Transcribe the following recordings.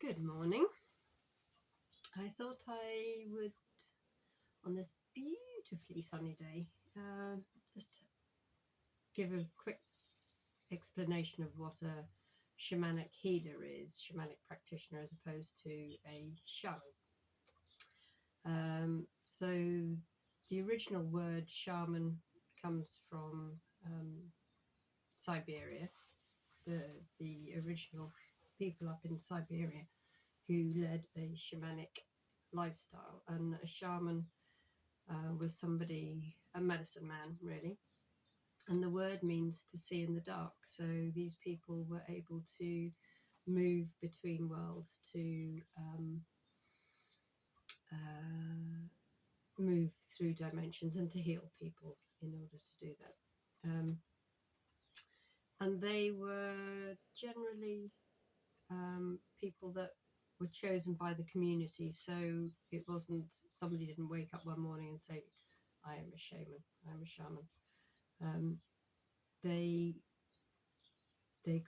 Good morning. I thought I would, on this beautifully sunny day, just give a quick explanation of what a shamanic healer is, shamanic practitioner, as opposed to a shaman. So the original word shaman comes from Siberia. The original people up in Siberia who led a shamanic lifestyle, and a shaman was somebody, a medicine man really, and the word means to see in the dark. So these people were able to move between worlds, to move through dimensions, and to heal people in order to do that. And they were generally people that were chosen by the community. So it wasn't, somebody didn't wake up one morning and say, I am a shaman, I'm a shaman. They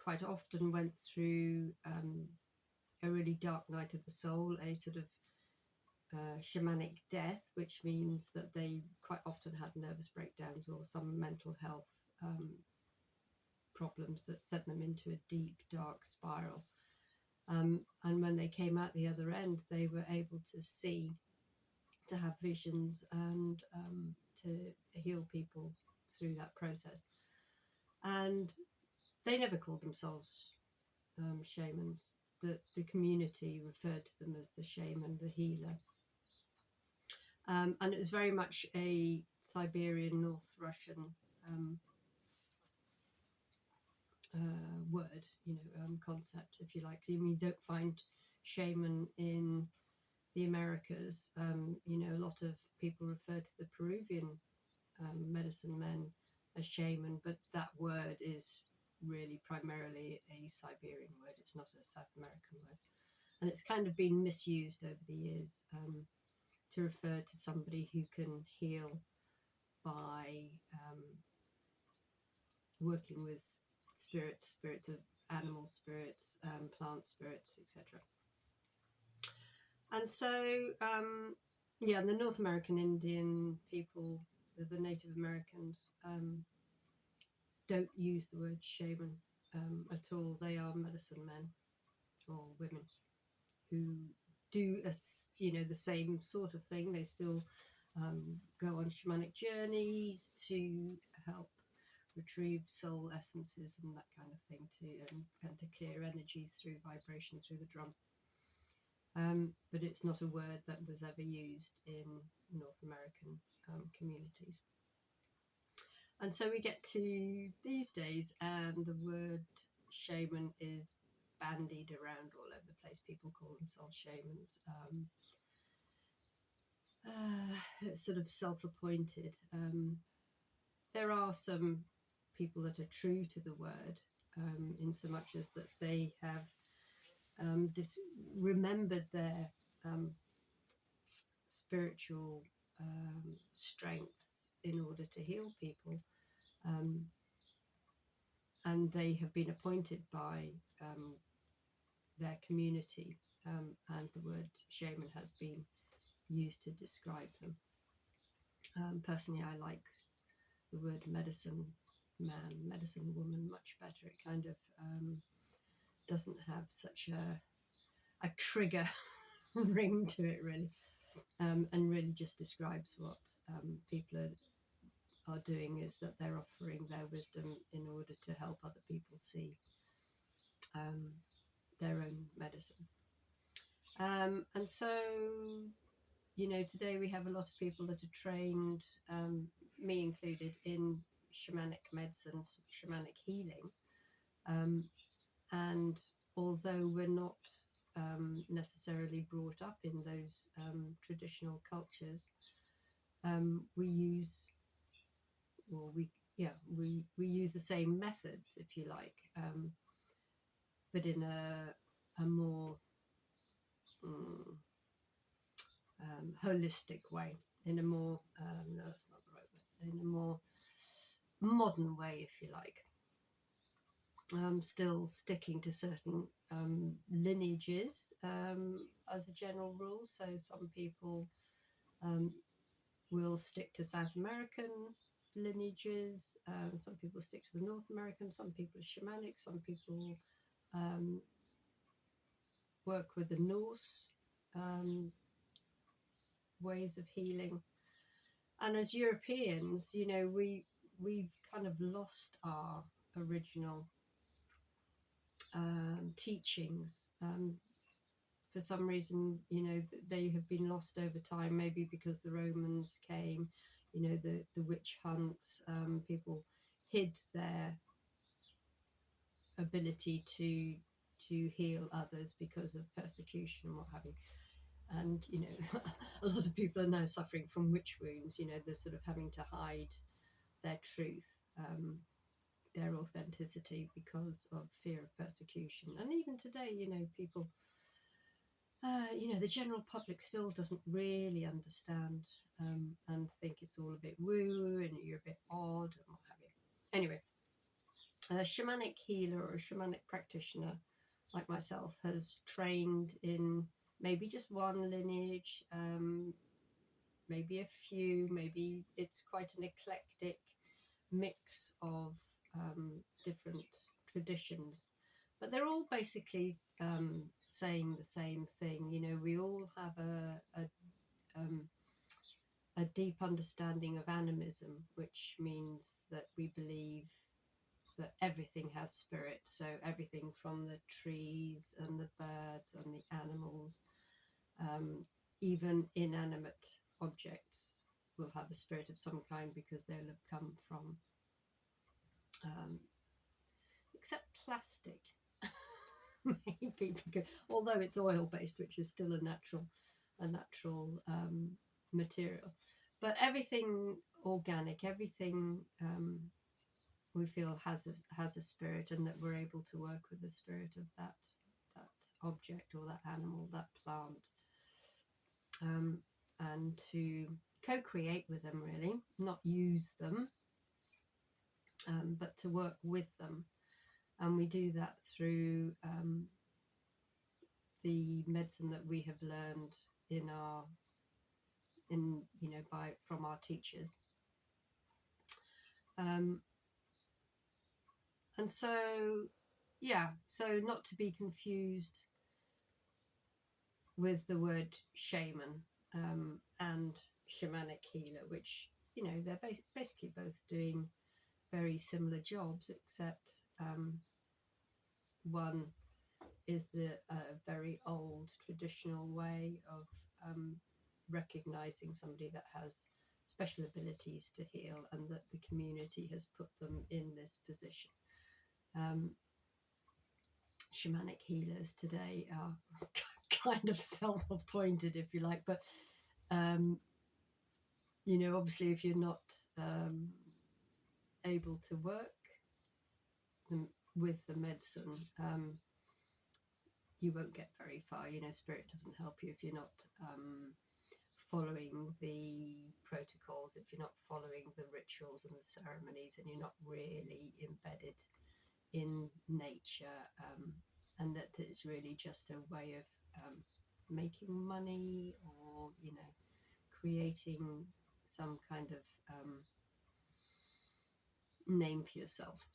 quite often went through a really dark night of the soul, a sort of shamanic death, which means that they quite often had nervous breakdowns or some mental health problems that sent them into a deep, dark spiral. And when they came out the other end, they were able to see, to have visions, and to heal people through that process. And they never called themselves shamans. The community referred to them as the shaman, the healer. And it was very much a Siberian, North Russian word, concept, if you like. I mean, you don't find shaman in the Americas. A lot of people refer to the Peruvian medicine men as shaman, but that word is really primarily a Siberian word. It's not a South American word. And it's kind of been misused over the years to refer to somebody who can heal by working with spirits of animal spirits, plant spirits, etc. And so, and the North American Indian people, the Native Americans, don't use the word shaman at all. They are medicine men or women who do the same sort of thing. They still go on shamanic journeys to help retrieve soul essences and that kind of thing, and to clear energies through vibration through the drum. But it's not a word that was ever used in North American communities. And so we get to these days, and the word shaman is bandied around all over the place. People call themselves shamans. Sort of self-appointed. There are some people that are true to the word, in so much as that they have remembered their spiritual strengths in order to heal people, and they have been appointed by their community, and the word shaman has been used to describe them. Personally, I like the word medicine man, medicine woman much better. It kind of doesn't have such a trigger ring to it, really, and really just describes what people are doing, is that they're offering their wisdom in order to help other people see their own medicine. And so, today we have a lot of people that are trained, me included, in shamanic medicines, shamanic healing. And although we're not necessarily brought up in those traditional cultures, we use the same methods, if you like, but in a more holistic way, in a more no, that's not the right way, in a more modern way, if you like. still sticking to certain lineages as a general rule. So some people um, will stick to South American lineages, some people stick to the North American, some people are shamanic, some people um, work with the Norse ways of healing. And as Europeans, you know, we've kind of lost our original teachings. For some reason, you know, they have been lost over time, maybe because the Romans came, you know, the witch hunts, people hid their ability to heal others because of persecution and what have you. And, you know, a lot of people are now suffering from witch wounds, you know, they're sort of having to hide their truth, their authenticity because of fear of persecution. And even today, you know, people, you know, the general public still doesn't really understand and think it's all a bit woo and you're a bit odd and what have you. Anyway, a shamanic healer or a shamanic practitioner like myself has trained in maybe just one lineage, maybe a few, maybe it's quite an eclectic mix of different traditions, but they're all basically saying the same thing. You know, we all have a deep understanding of animism, which means that we believe that everything has spirit. So everything from the trees and the birds and the animals, even inanimate objects will have a spirit of some kind because they'll have come from except plastic. Maybe because, although it's oil based, which is still a natural material, but everything organic, everything we feel has a spirit, and that we're able to work with the spirit of that object or that animal, that plant, and to co-create with them, really, not use them, but to work with them. And we do that through the medicine that we have learned from our teachers. And so, yeah, so not to be confused with the word shaman and shamanic healer, which, you know, they're basically both doing very similar jobs, except one is the very old traditional way of recognizing somebody that has special abilities to heal and that the community has put them in this position. Shamanic healers today are kind of self-appointed, if you like, but you know, obviously if you're not able to work with the medicine, you won't get very far. You know, spirit doesn't help you if you're not following the protocols, if you're not following the rituals and the ceremonies, and you're not really embedded in nature, and that it's really just a way of making money, or, you know, creating some kind of name for yourself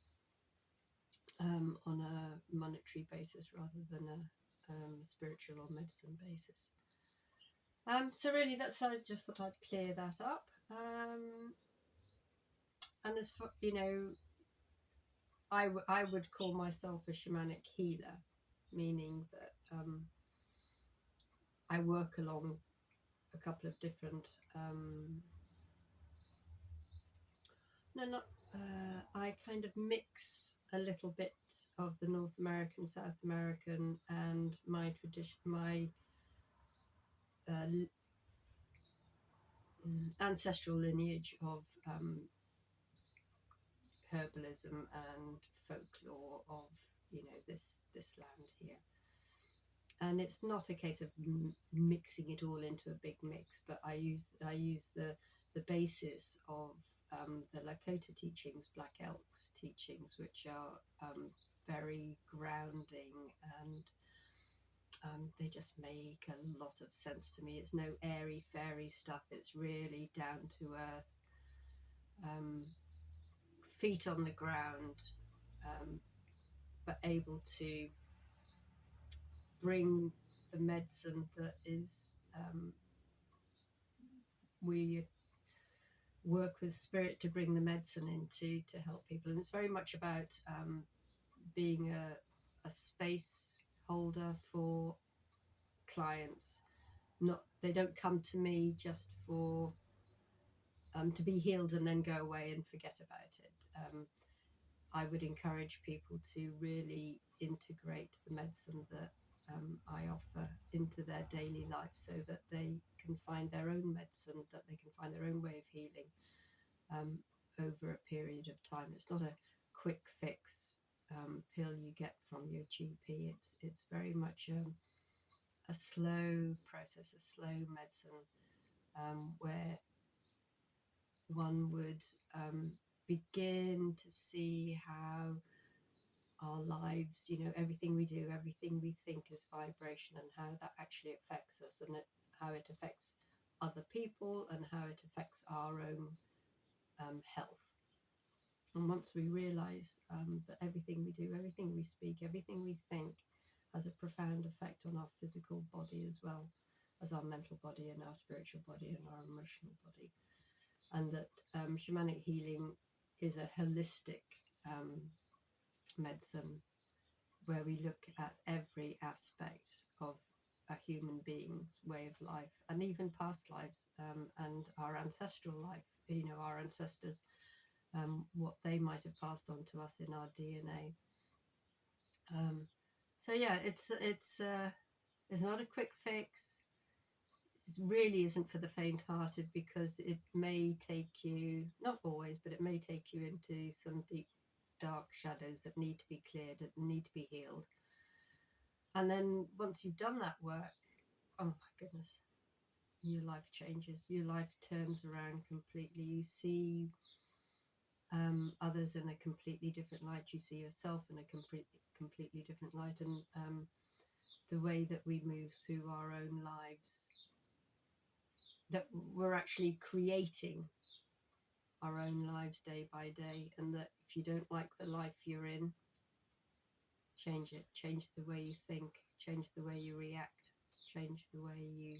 on a monetary basis rather than a spiritual or medicine basis. So really, that's how I just thought I'd clear that up. And as for, you know, I would call myself a shamanic healer, meaning that I work along a couple of different I kind of mix a little bit of the North American, South American, and my tradition, my ancestral lineage of herbalism and folklore of, you know, this land here. And it's not a case of mixing it all into a big mix, but I use the basis of the Lakota teachings, Black Elk's teachings, which are very grounding, and they just make a lot of sense to me. It's no airy fairy stuff. It's really down to earth, um, feet on the ground, um, but able to bring the medicine that is, we work with spirit to bring the medicine into to help people. And it's very much about being a space holder for clients. Not, they don't come to me just for to be healed and then go away and forget about it. I would encourage people to really integrate the medicine that I offer into their daily life, so that they can find their own medicine, that they can find their own way of healing over a period of time. It's not a quick fix pill you get from your GP. It's very much a slow process, a slow medicine, where one would begin to see how our lives, everything we do, everything we think is vibration, and how that actually affects us, and how it affects other people, and how it affects our own health. And once we realize that everything we do, everything we speak, everything we think has a profound effect on our physical body, as well as our mental body and our spiritual body and our emotional body, and that shamanic healing is a holistic medicine, where we look at every aspect of a human being's way of life, and even past lives, and our ancestral life, our ancestors, what they might have passed on to us in our DNA. So yeah, it's not a quick fix. It really isn't for the faint-hearted, because it may take you, not always, but it may take you into some deep, dark shadows that need to be cleared, that need to be healed. And then once you've done that work, oh my goodness, your life changes. Your life turns around completely. You see others in a completely different light. You see yourself in a completely different light. And the way that we move through our own lives, that we're actually creating our own lives day by day, and that if you don't like the life you're in, change it. Change the way you think, change the way you react, change the way you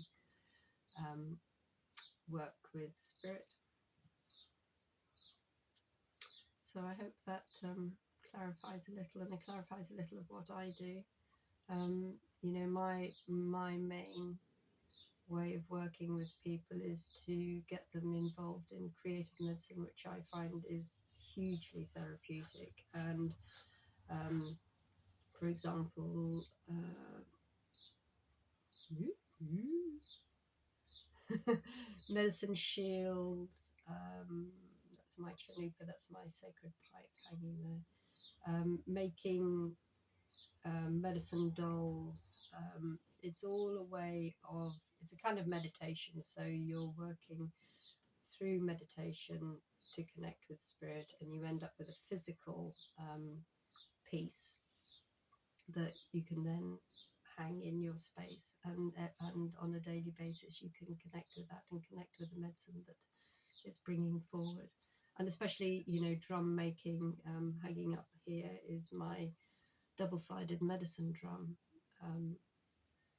work with spirit. So I hope that clarifies a little, and it clarifies a little of what I do. My main way of working with people is to get them involved in creative medicine, which I find is hugely therapeutic. And for example, medicine shields, that's my chanupa, that's my sacred pipe hanging there. Making medicine dolls, it's all a way of, it's a kind of meditation. So you're working through meditation to connect with spirit, and you end up with a physical piece that you can then hang in your space, and on a daily basis you can connect with that, and connect with the medicine that it's bringing forward. And especially, drum making, hanging up here is my double-sided medicine drum,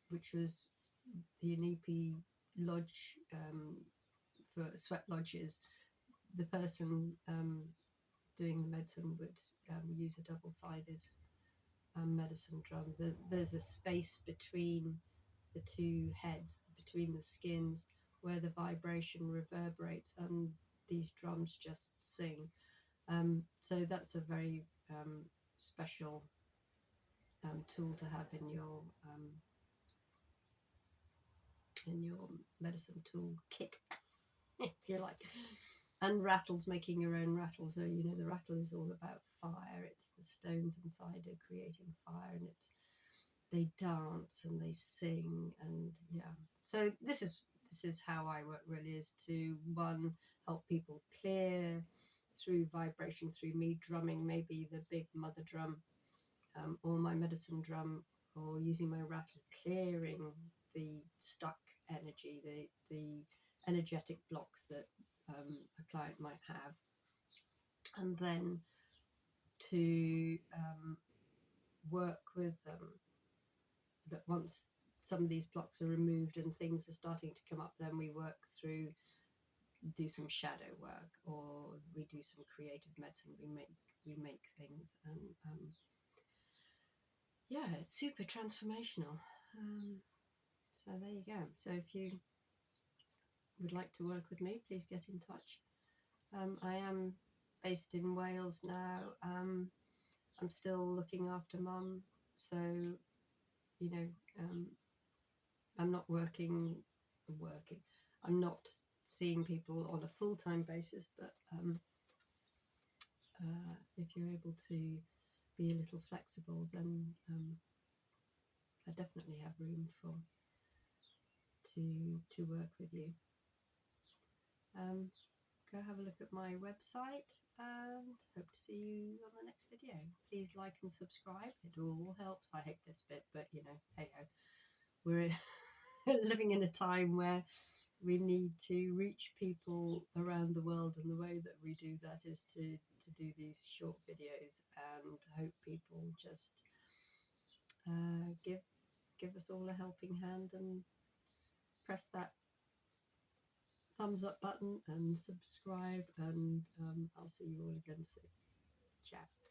which was the Inipi lodge, for sweat lodges. The person doing the medicine would use a double-sided medicine drum. There's a space between the two heads, between the skins, where the vibration reverberates, and these drums just sing. So that's a very special tool to have in your medicine tool kit, if you like. And rattles, making your own rattles. So the rattle is all about fire. It's the stones inside are creating fire, and they dance and they sing, and yeah. So this is how I work, really, is to, one, help people clear through vibration, through me drumming maybe the big mother drum, or my medicine drum, or using my rattle, clearing the stuck energy, the energetic blocks that a client might have, and then to work with them, that once some of these blocks are removed and things are starting to come up, then we work through, do some shadow work, or we do some creative medicine. We make things, and yeah, it's super transformational. So there you go. So if you would like to work with me, please get in touch. I am based in Wales now. I'm still looking after mum, so you know, I'm not working. I'm not seeing people on a full-time basis, but if you're able to be a little flexible, then I definitely have room to work with you. Go have a look at my website, and hope to see you on the next video. Please like and subscribe. It all helps. I hate this bit, but hey ho, we're living in a time where we need to reach people around the world, and the way that we do that is to do these short videos, and hope people just give us all a helping hand and press that thumbs up button and subscribe, and I'll see you all again soon. Ciao.